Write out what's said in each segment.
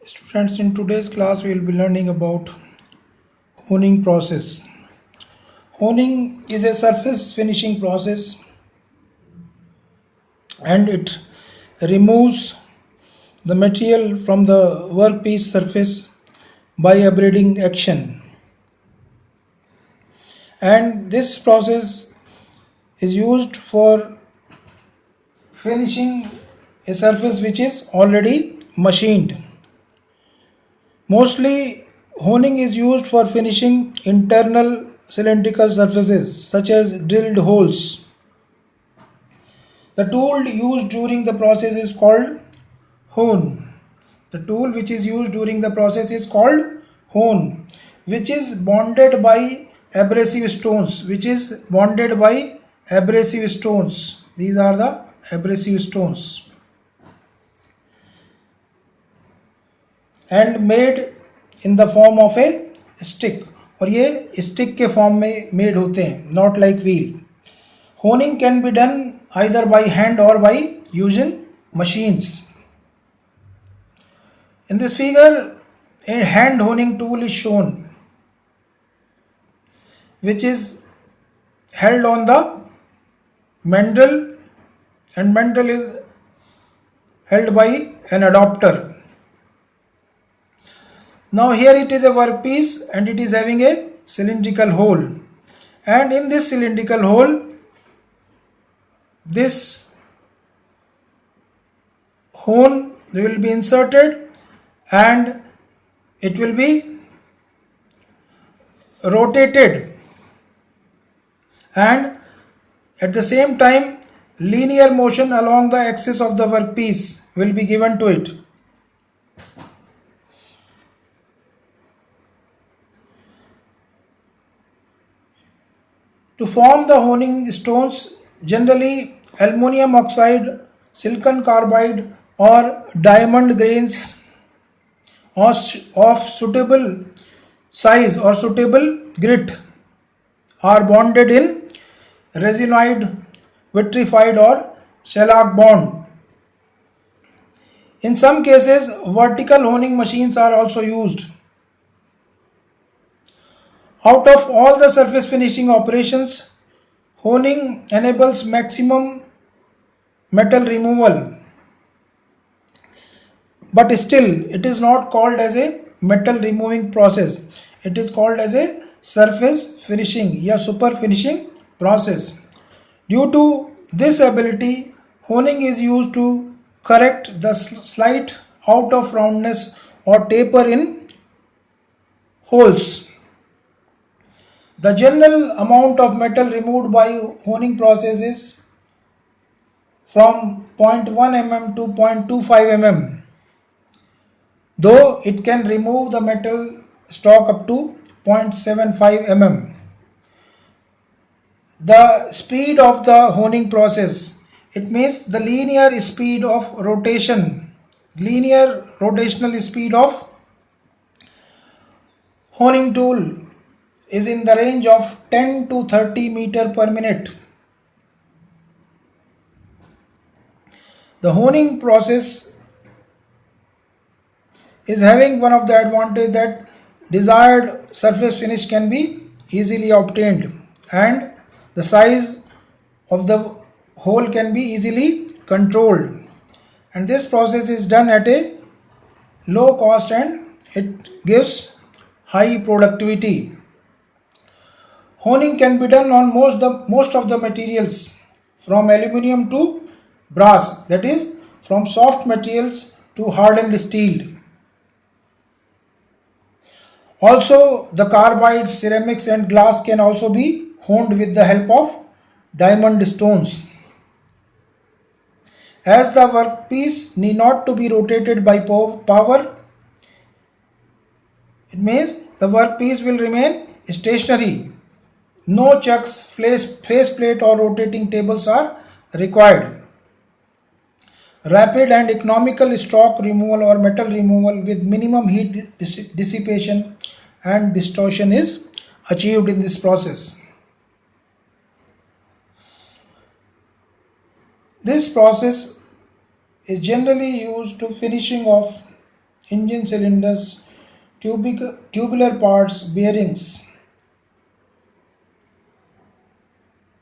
Students, in today's class we will be learning about honing process. Honing is a surface finishing process and it removes the material from the workpiece surface by abrading action. And this process is used for finishing a surface which is already machined. Mostly honing is used for finishing internal cylindrical surfaces such as drilled holes. The tool used during the process is called hone. The tool which is used during the process is called hone, which is bonded by abrasive stones. These are the abrasive stones and made in the form of a stick. और ये stick के form में made होते हैं, not like wheel. Honing can be done either by hand or by using machines. In this figure, a hand honing tool is shown, which is held on the mandrel, and mandrel is held by an adapter. Now here it is a workpiece and it is having a cylindrical hole, and in this cylindrical hole this hone will be inserted and it will be rotated, and at the same time linear motion along the axis of the workpiece will be given to it. To form the honing stones, generally aluminum oxide, silicon carbide or diamond grains of suitable size or suitable grit are bonded in resinoid, vitrified or shellac bond. In some cases, vertical honing machines are also used. Out of all the surface finishing operations, honing enables maximum metal removal, but still it is not called as a metal removing process. It is called as a surface finishing या super finishing process. Due to this ability, honing is used to correct the slight out of roundness or taper in holes. The general amount of metal removed by honing process is from 0.1 mm to 0.25 mm, though it can remove the metal stock up to 0.75 mm. The speed of the honing process, it means the linear speed of rotation, linear rotational speed of honing tool is in the range of 10 to 30 meter per minute. The honing process is having one of the advantage that desired surface finish can be easily obtained and the size of the hole can be easily controlled, and this process is done at a low cost and it gives high productivity. Honing can be done on most of the materials from aluminium to brass, that is from soft materials to hardened steel. Also, the carbide, ceramics and glass can also be honed with the help of diamond stones. As the workpiece need not to be rotated by power, it means the workpiece will remain stationary. No chucks, faceplate or rotating tables are required. Rapid and economical stock removal or metal removal with minimum heat dissipation and distortion is achieved in this process. This process is generally used to finishing of engine cylinders, tubular parts, bearings,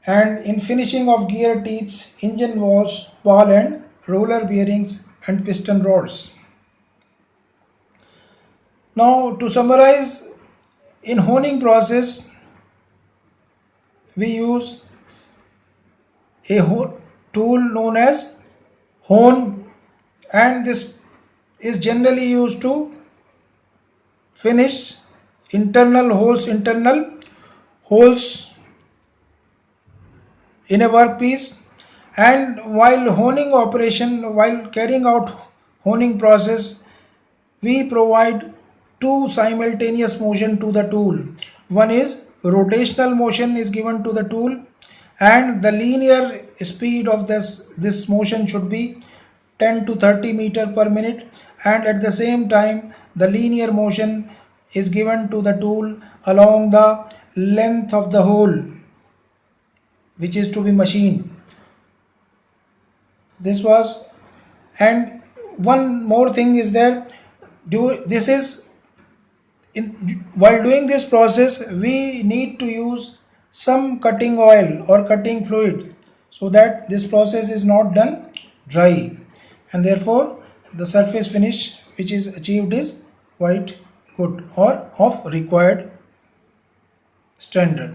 and in finishing of gear teeth, engine valves, ball and roller bearings and piston rods. Now to summarize, in honing process we use a tool known as hone, and this is generally used to finish internal holes in a workpiece. And while carrying out honing process, we provide two simultaneous motion to the tool. One is rotational motion is given to the tool, and the linear speed of this motion should be 10 to 30 meter per minute, and at the same time the linear motion is given to the tool along the length of the hole which is to be machined. This was, and one more thing is there, this is in while doing this process we need to use some cutting oil or cutting fluid so that this process is not done dry, and therefore the surface finish which is achieved is quite good or of required standard.